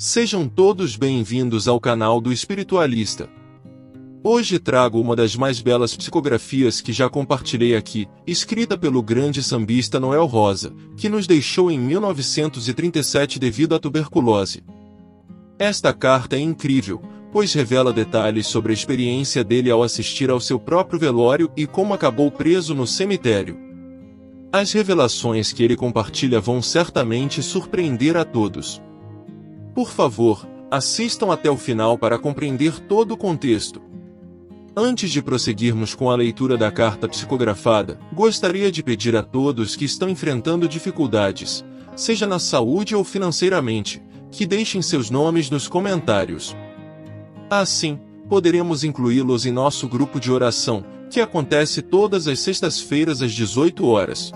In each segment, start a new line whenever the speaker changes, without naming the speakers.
Sejam todos bem-vindos ao canal do Espiritualista. Hoje trago uma das mais belas psicografias que já compartilhei aqui, escrita pelo grande sambista Noel Rosa, que nos deixou em 1937 devido à tuberculose. Esta carta é incrível, pois revela detalhes sobre a experiência dele ao assistir ao seu próprio velório e como acabou preso no cemitério. As revelações que ele compartilha vão certamente surpreender a todos. Por favor, assistam até o final para compreender todo o contexto. Antes de prosseguirmos com a leitura da carta psicografada, gostaria de pedir a todos que estão enfrentando dificuldades, seja na saúde ou financeiramente, que deixem seus nomes nos comentários. Assim, poderemos incluí-los em nosso grupo de oração, que acontece todas as sextas-feiras às 18 horas.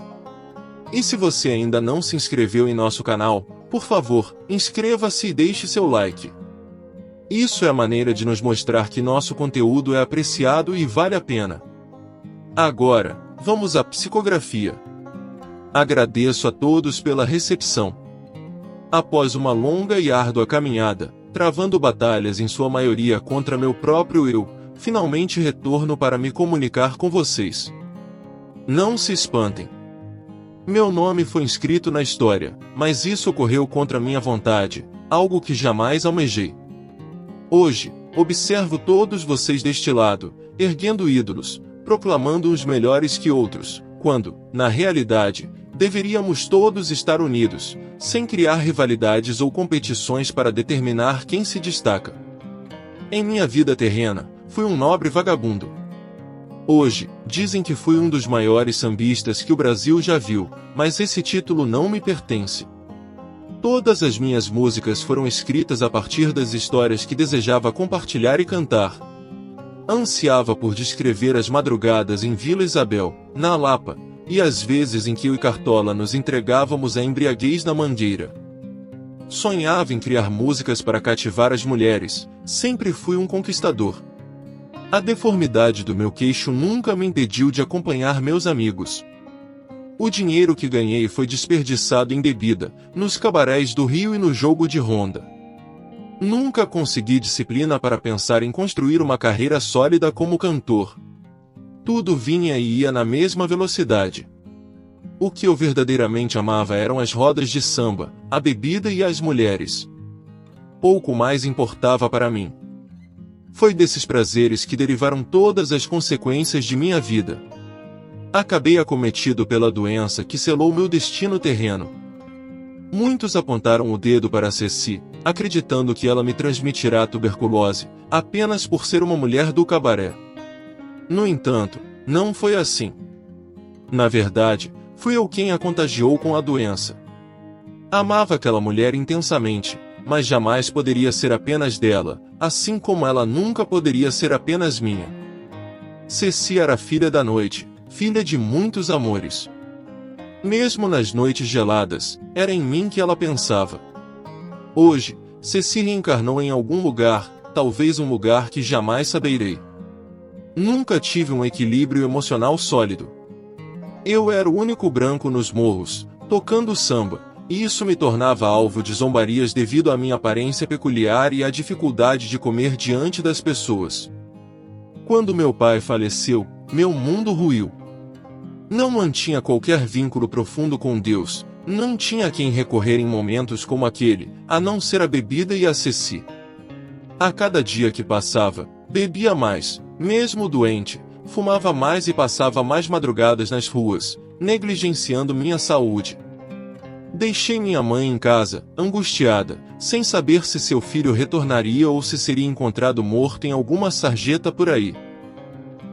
E se você ainda não se inscreveu em nosso canal, por favor, inscreva-se e deixe seu like. Isso é a maneira de nos mostrar que nosso conteúdo é apreciado e vale a pena. Agora, vamos à psicografia. Agradeço a todos pela recepção. Após uma longa e árdua caminhada, travando batalhas em sua maioria contra meu próprio eu, finalmente retorno para me comunicar com vocês. Não se espantem. Meu nome foi inscrito na história, mas isso ocorreu contra minha vontade, algo que jamais almejei. Hoje, observo todos vocês deste lado, erguendo ídolos, proclamando uns melhores que outros, quando, na realidade, deveríamos todos estar unidos, sem criar rivalidades ou competições para determinar quem se destaca. Em minha vida terrena, fui um nobre vagabundo. Hoje, dizem que fui um dos maiores sambistas que o Brasil já viu, mas esse título não me pertence. Todas as minhas músicas foram escritas a partir das histórias que desejava compartilhar e cantar. Ansiava por descrever as madrugadas em Vila Isabel, na Lapa, e as vezes em que eu e Cartola nos entregávamos à embriaguez na Mangueira. Sonhava em criar músicas para cativar as mulheres, sempre fui um conquistador. A deformidade do meu queixo nunca me impediu de acompanhar meus amigos. O dinheiro que ganhei foi desperdiçado em bebida, nos cabarés do Rio e no jogo de ronda. Nunca consegui disciplina para pensar em construir uma carreira sólida como cantor. Tudo vinha e ia na mesma velocidade. O que eu verdadeiramente amava eram as rodas de samba, a bebida e as mulheres. Pouco mais importava para mim. Foi desses prazeres que derivaram todas as consequências de minha vida. Acabei acometido pela doença que selou meu destino terreno. Muitos apontaram o dedo para Ceci, acreditando que ela me transmitirá a tuberculose, apenas por ser uma mulher do cabaré. No entanto, não foi assim. Na verdade, fui eu quem a contagiou com a doença. Amava aquela mulher intensamente, mas jamais poderia ser apenas dela, assim como ela nunca poderia ser apenas minha. Ceci era filha da noite, filha de muitos amores. Mesmo nas noites geladas, era em mim que ela pensava. Hoje, Ceci reencarnou em algum lugar, talvez um lugar que jamais saberei. Nunca tive um equilíbrio emocional sólido. Eu era o único branco nos morros, tocando samba, e isso me tornava alvo de zombarias devido à minha aparência peculiar e à dificuldade de comer diante das pessoas. Quando meu pai faleceu, meu mundo ruiu. Não mantinha qualquer vínculo profundo com Deus, não tinha a quem recorrer em momentos como aquele, a não ser a bebida e a Ceci. A cada dia que passava, bebia mais, mesmo doente, fumava mais e passava mais madrugadas nas ruas, negligenciando minha saúde. Deixei minha mãe em casa, angustiada, sem saber se seu filho retornaria ou se seria encontrado morto em alguma sarjeta por aí.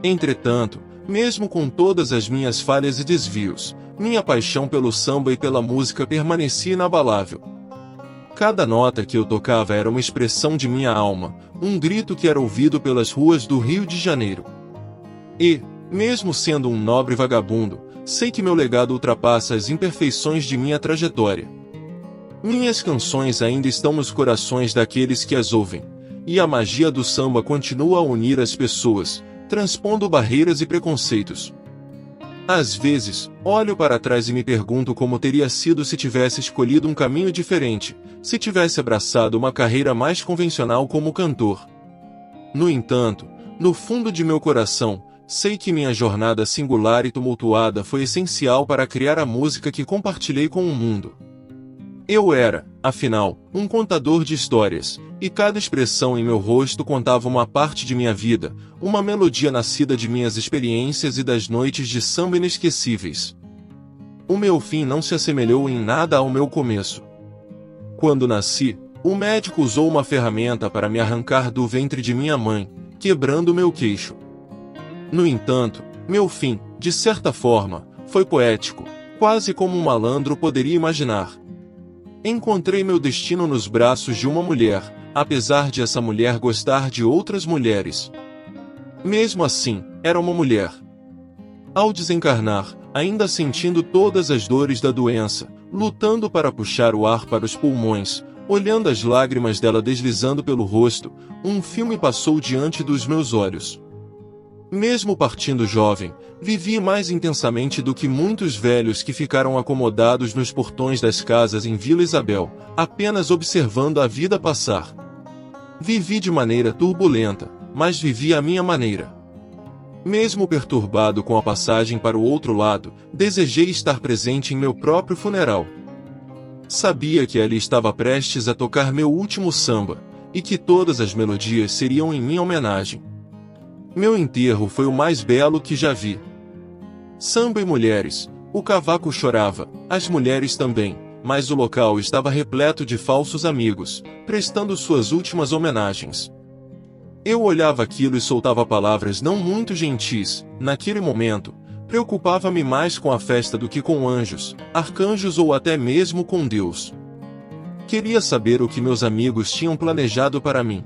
Entretanto, mesmo com todas as minhas falhas e desvios, minha paixão pelo samba e pela música permanecia inabalável. Cada nota que eu tocava era uma expressão de minha alma, um grito que era ouvido pelas ruas do Rio de Janeiro. E, mesmo sendo um nobre vagabundo, sei que meu legado ultrapassa as imperfeições de minha trajetória. Minhas canções ainda estão nos corações daqueles que as ouvem, e a magia do samba continua a unir as pessoas, transpondo barreiras e preconceitos. Às vezes, olho para trás e me pergunto como teria sido se tivesse escolhido um caminho diferente, se tivesse abraçado uma carreira mais convencional como cantor. No entanto, no fundo de meu coração, sei que minha jornada singular e tumultuada foi essencial para criar a música que compartilhei com o mundo. Eu era, afinal, um contador de histórias, e cada expressão em meu rosto contava uma parte de minha vida, uma melodia nascida de minhas experiências e das noites de samba inesquecíveis. O meu fim não se assemelhou em nada ao meu começo. Quando nasci, o médico usou uma ferramenta para me arrancar do ventre de minha mãe, quebrando meu queixo. No entanto, meu fim, de certa forma, foi poético, quase como um malandro poderia imaginar. Encontrei meu destino nos braços de uma mulher, apesar de essa mulher gostar de outras mulheres. Mesmo assim, era uma mulher. Ao desencarnar, ainda sentindo todas as dores da doença, lutando para puxar o ar para os pulmões, olhando as lágrimas dela deslizando pelo rosto, um filme passou diante dos meus olhos. Mesmo partindo jovem, vivi mais intensamente do que muitos velhos que ficaram acomodados nos portões das casas em Vila Isabel, apenas observando a vida passar. Vivi de maneira turbulenta, mas vivi à minha maneira. Mesmo perturbado com a passagem para o outro lado, desejei estar presente em meu próprio funeral. Sabia que ali estava prestes a tocar meu último samba, e que todas as melodias seriam em minha homenagem. Meu enterro foi o mais belo que já vi. Samba e mulheres, o cavaco chorava, as mulheres também, mas o local estava repleto de falsos amigos, prestando suas últimas homenagens. Eu olhava aquilo e soltava palavras não muito gentis. Naquele momento, preocupava-me mais com a festa do que com anjos, arcanjos ou até mesmo com Deus. Queria saber o que meus amigos tinham planejado para mim.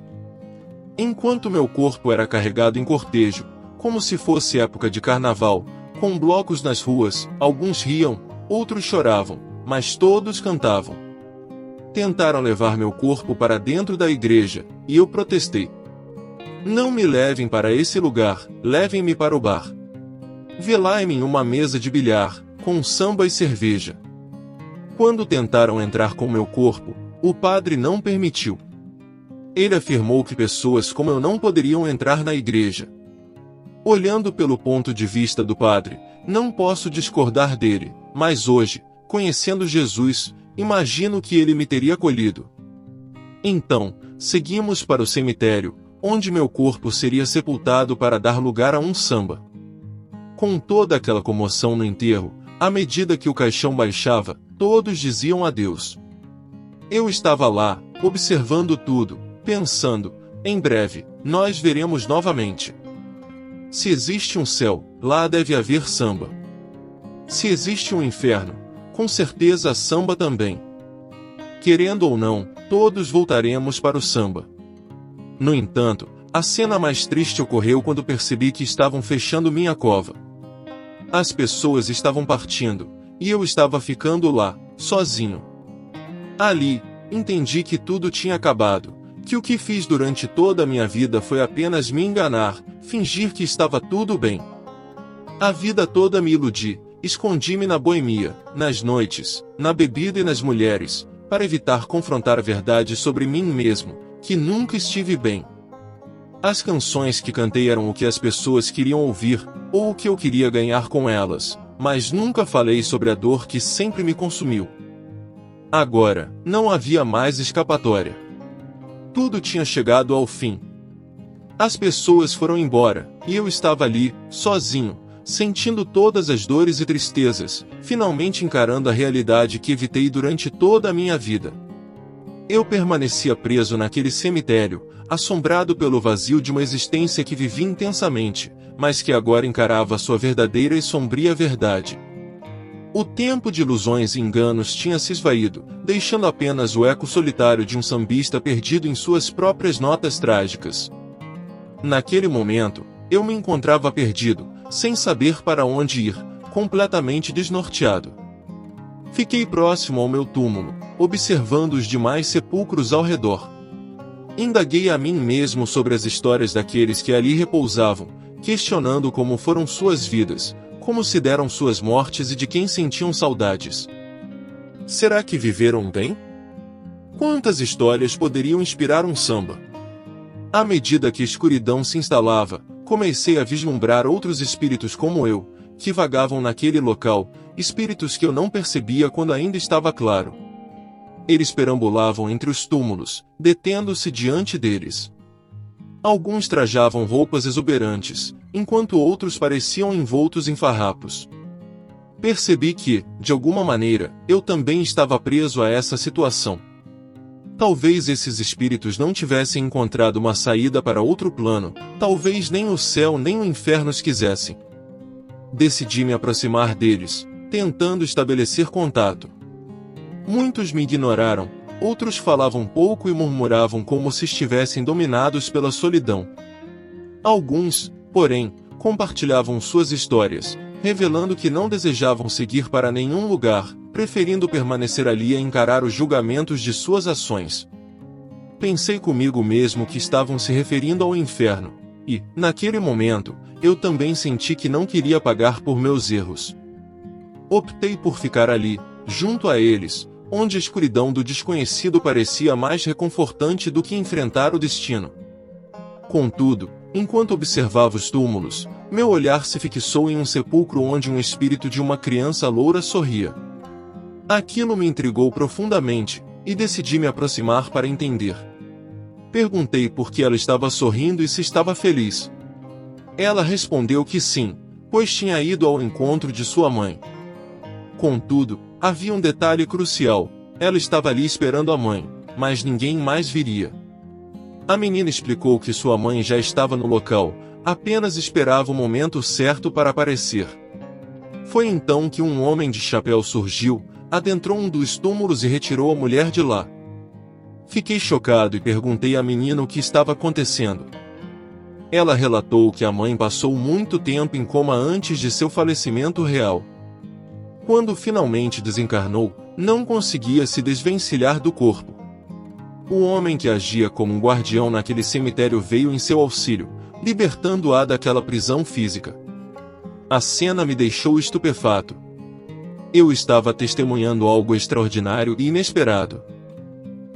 Enquanto meu corpo era carregado em cortejo, como se fosse época de carnaval, com blocos nas ruas, alguns riam, outros choravam, mas todos cantavam. Tentaram levar meu corpo para dentro da igreja, e eu protestei. Não me levem para esse lugar, levem-me para o bar. Velai-me em uma mesa de bilhar, com samba e cerveja. Quando tentaram entrar com meu corpo, o padre não permitiu. Ele afirmou que pessoas como eu não poderiam entrar na igreja. Olhando pelo ponto de vista do padre, não posso discordar dele, mas hoje, conhecendo Jesus, imagino que ele me teria acolhido. Então, seguimos para o cemitério, onde meu corpo seria sepultado para dar lugar a um samba. Com toda aquela comoção no enterro, à medida que o caixão baixava, todos diziam adeus. Eu estava lá, observando tudo, pensando, em breve, nós veremos novamente. Se existe um céu, lá deve haver samba. Se existe um inferno, com certeza há samba também. Querendo ou não, todos voltaremos para o samba. No entanto, a cena mais triste ocorreu quando percebi que estavam fechando minha cova. As pessoas estavam partindo, e eu estava ficando lá, sozinho. Ali, entendi que tudo tinha acabado. Que o que fiz durante toda a minha vida foi apenas me enganar, fingir que estava tudo bem. A vida toda me iludi, escondi-me na boemia, nas noites, na bebida e nas mulheres, para evitar confrontar a verdade sobre mim mesmo, que nunca estive bem. As canções que cantei eram o que as pessoas queriam ouvir, ou o que eu queria ganhar com elas, mas nunca falei sobre a dor que sempre me consumiu. Agora, não havia mais escapatória. Tudo tinha chegado ao fim. As pessoas foram embora, e eu estava ali, sozinho, sentindo todas as dores e tristezas, finalmente encarando a realidade que evitei durante toda a minha vida. Eu permanecia preso naquele cemitério, assombrado pelo vazio de uma existência que vivi intensamente, mas que agora encarava sua verdadeira e sombria verdade. O tempo de ilusões e enganos tinha se esvaído, deixando apenas o eco solitário de um sambista perdido em suas próprias notas trágicas. Naquele momento, eu me encontrava perdido, sem saber para onde ir, completamente desnorteado. Fiquei próximo ao meu túmulo, observando os demais sepulcros ao redor. Indaguei a mim mesmo sobre as histórias daqueles que ali repousavam, questionando como foram suas vidas, como se deram suas mortes e de quem sentiam saudades. Será que viveram bem? Quantas histórias poderiam inspirar um samba? À medida que a escuridão se instalava, comecei a vislumbrar outros espíritos como eu, que vagavam naquele local, espíritos que eu não percebia quando ainda estava claro. Eles perambulavam entre os túmulos, detendo-se diante deles. Alguns trajavam roupas exuberantes, enquanto outros pareciam envoltos em farrapos. Percebi que, de alguma maneira, eu também estava preso a essa situação. Talvez esses espíritos não tivessem encontrado uma saída para outro plano, talvez nem o céu nem o inferno os quisessem. Decidi me aproximar deles, tentando estabelecer contato. Muitos me ignoraram, outros falavam pouco e murmuravam como se estivessem dominados pela solidão. Alguns, porém, compartilhavam suas histórias, revelando que não desejavam seguir para nenhum lugar, preferindo permanecer ali a encarar os julgamentos de suas ações. Pensei comigo mesmo que estavam se referindo ao inferno, e, naquele momento, eu também senti que não queria pagar por meus erros. Optei por ficar ali, junto a eles, onde a escuridão do desconhecido parecia mais reconfortante do que enfrentar o destino. Contudo, enquanto observava os túmulos, meu olhar se fixou em um sepulcro onde um espírito de uma criança loura sorria. Aquilo me intrigou profundamente, e decidi me aproximar para entender. Perguntei por que ela estava sorrindo e se estava feliz. Ela respondeu que sim, pois tinha ido ao encontro de sua mãe. Contudo, havia um detalhe crucial: ela estava ali esperando a mãe, mas ninguém mais viria. A menina explicou que sua mãe já estava no local, apenas esperava o momento certo para aparecer. Foi então que um homem de chapéu surgiu, adentrou um dos túmulos e retirou a mulher de lá. Fiquei chocado e perguntei à menina o que estava acontecendo. Ela relatou que a mãe passou muito tempo em coma antes de seu falecimento real. Quando finalmente desencarnou, não conseguia se desvencilhar do corpo. O homem que agia como um guardião naquele cemitério veio em seu auxílio, libertando-a daquela prisão física. A cena me deixou estupefato. Eu estava testemunhando algo extraordinário e inesperado.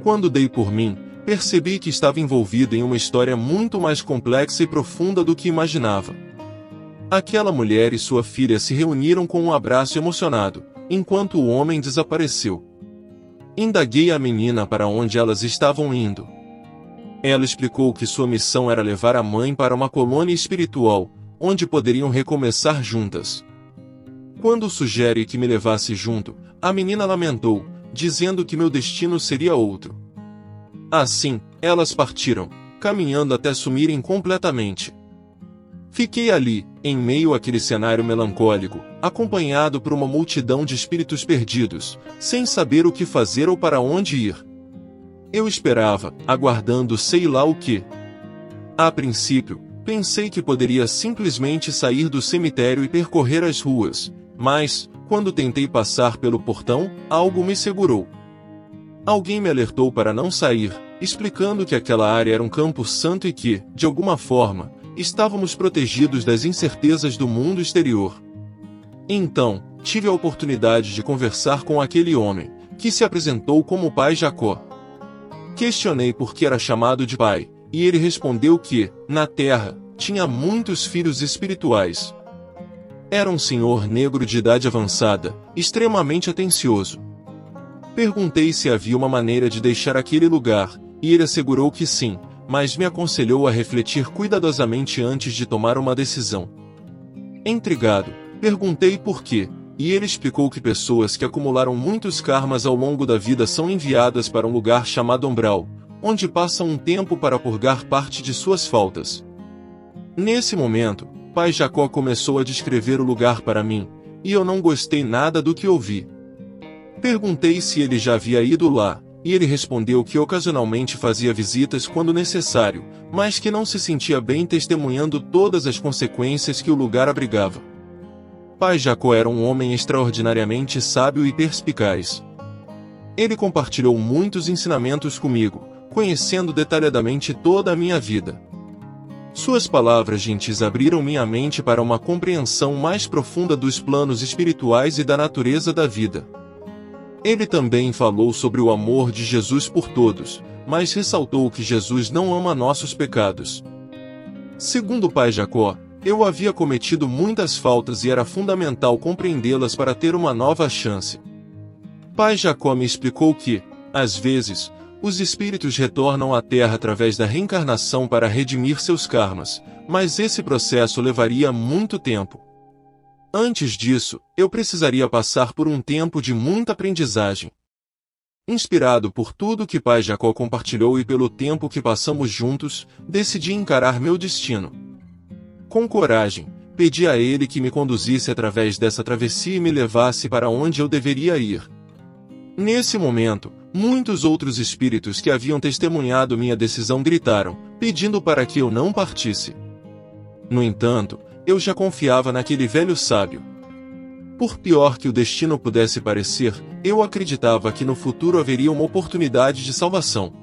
Quando dei por mim, percebi que estava envolvido em uma história muito mais complexa e profunda do que imaginava. Aquela mulher e sua filha se reuniram com um abraço emocionado, enquanto o homem desapareceu. Indaguei a menina para onde elas estavam indo. Ela explicou que sua missão era levar a mãe para uma colônia espiritual, onde poderiam recomeçar juntas. Quando sugere que me levasse junto, a menina lamentou, dizendo que meu destino seria outro. Assim, elas partiram, caminhando até sumirem completamente. Fiquei ali, em meio àquele cenário melancólico, acompanhado por uma multidão de espíritos perdidos, sem saber o que fazer ou para onde ir. Eu esperava, aguardando sei lá o que. A princípio, pensei que poderia simplesmente sair do cemitério e percorrer as ruas, mas, quando tentei passar pelo portão, algo me segurou. Alguém me alertou para não sair, explicando que aquela área era um campo santo e que, de alguma forma, estávamos protegidos das incertezas do mundo exterior. Então, tive a oportunidade de conversar com aquele homem, que se apresentou como o pai Jacó. Questionei por que era chamado de pai, e ele respondeu que, na terra, tinha muitos filhos espirituais. Era um senhor negro de idade avançada, extremamente atencioso. Perguntei se havia uma maneira de deixar aquele lugar, e ele assegurou que sim, mas me aconselhou a refletir cuidadosamente antes de tomar uma decisão. Intrigado, perguntei por quê, e ele explicou que pessoas que acumularam muitos karmas ao longo da vida são enviadas para um lugar chamado umbral, onde passam um tempo para purgar parte de suas faltas. Nesse momento, pai Jacó começou a descrever o lugar para mim, e eu não gostei nada do que ouvi. Perguntei se ele já havia ido lá, e ele respondeu que ocasionalmente fazia visitas quando necessário, mas que não se sentia bem testemunhando todas as consequências que o lugar abrigava. Pai Jacó era um homem extraordinariamente sábio e perspicaz. Ele compartilhou muitos ensinamentos comigo, conhecendo detalhadamente toda a minha vida. Suas palavras gentis abriram minha mente para uma compreensão mais profunda dos planos espirituais e da natureza da vida. Ele também falou sobre o amor de Jesus por todos, mas ressaltou que Jesus não ama nossos pecados. Segundo o pai Jacó, eu havia cometido muitas faltas e era fundamental compreendê-las para ter uma nova chance. Pai Jacó me explicou que, às vezes, os espíritos retornam à Terra através da reencarnação para redimir seus karmas, mas esse processo levaria muito tempo. Antes disso, eu precisaria passar por um tempo de muita aprendizagem. Inspirado por tudo que Pai Jacó compartilhou e pelo tempo que passamos juntos, decidi encarar meu destino. Com coragem, pedi a ele que me conduzisse através dessa travessia e me levasse para onde eu deveria ir. Nesse momento, muitos outros espíritos que haviam testemunhado minha decisão gritaram, pedindo para que eu não partisse. No entanto, eu já confiava naquele velho sábio. Por pior que o destino pudesse parecer, eu acreditava que no futuro haveria uma oportunidade de salvação.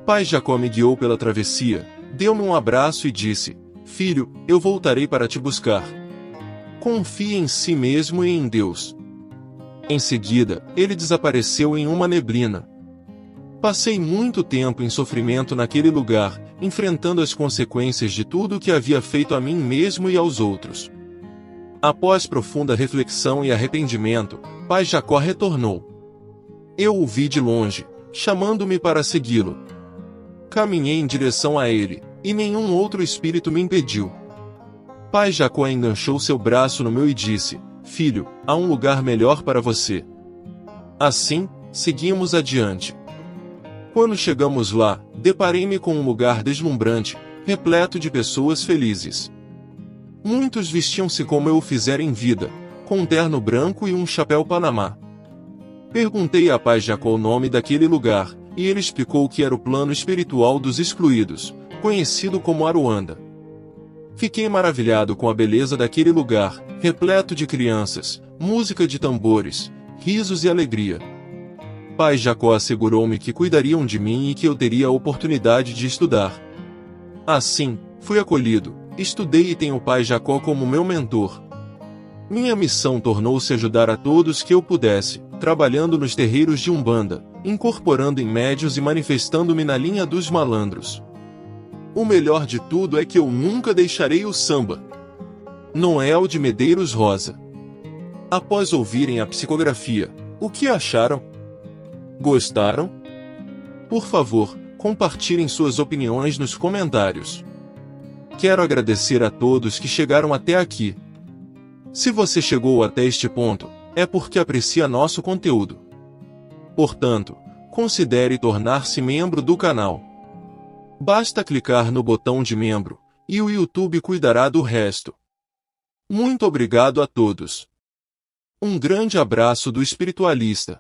Pai Jacó me guiou pela travessia, deu-me um abraço e disse: "Filho, eu voltarei para te buscar. Confie em si mesmo e em Deus." Em seguida, ele desapareceu em uma neblina. Passei muito tempo em sofrimento naquele lugar, enfrentando as consequências de tudo o que havia feito a mim mesmo e aos outros. Após profunda reflexão e arrependimento, Pai Jacó retornou. Eu o vi de longe, chamando-me para segui-lo. Caminhei em direção a ele, e nenhum outro espírito me impediu. Pai Jacó enganchou seu braço no meu e disse: "Filho, há um lugar melhor para você." Assim, seguimos adiante. Quando chegamos lá, deparei-me com um lugar deslumbrante, repleto de pessoas felizes. Muitos vestiam-se como eu o fizera em vida, com um terno branco e um chapéu panamá. Perguntei a Pai Jacó o nome daquele lugar, e ele explicou que era o plano espiritual dos excluídos, conhecido como Aruanda. Fiquei maravilhado com a beleza daquele lugar, repleto de crianças, música de tambores, risos e alegria. Pai Jacó assegurou-me que cuidariam de mim e que eu teria a oportunidade de estudar. Assim, fui acolhido, estudei e tenho o Pai Jacó como meu mentor. Minha missão tornou-se ajudar a todos que eu pudesse, trabalhando nos terreiros de Umbanda, incorporando em médios e manifestando-me na linha dos malandros. O melhor de tudo é que eu nunca deixarei o samba. Noel de Medeiros Rosa. Após ouvirem a psicografia, o que acharam? Gostaram? Por favor, compartilhem suas opiniões nos comentários. Quero agradecer a todos que chegaram até aqui. Se você chegou até este ponto, é porque aprecia nosso conteúdo. Portanto, considere tornar-se membro do canal. Basta clicar no botão de membro, e o YouTube cuidará do resto. Muito obrigado a todos. Um grande abraço do espiritualista.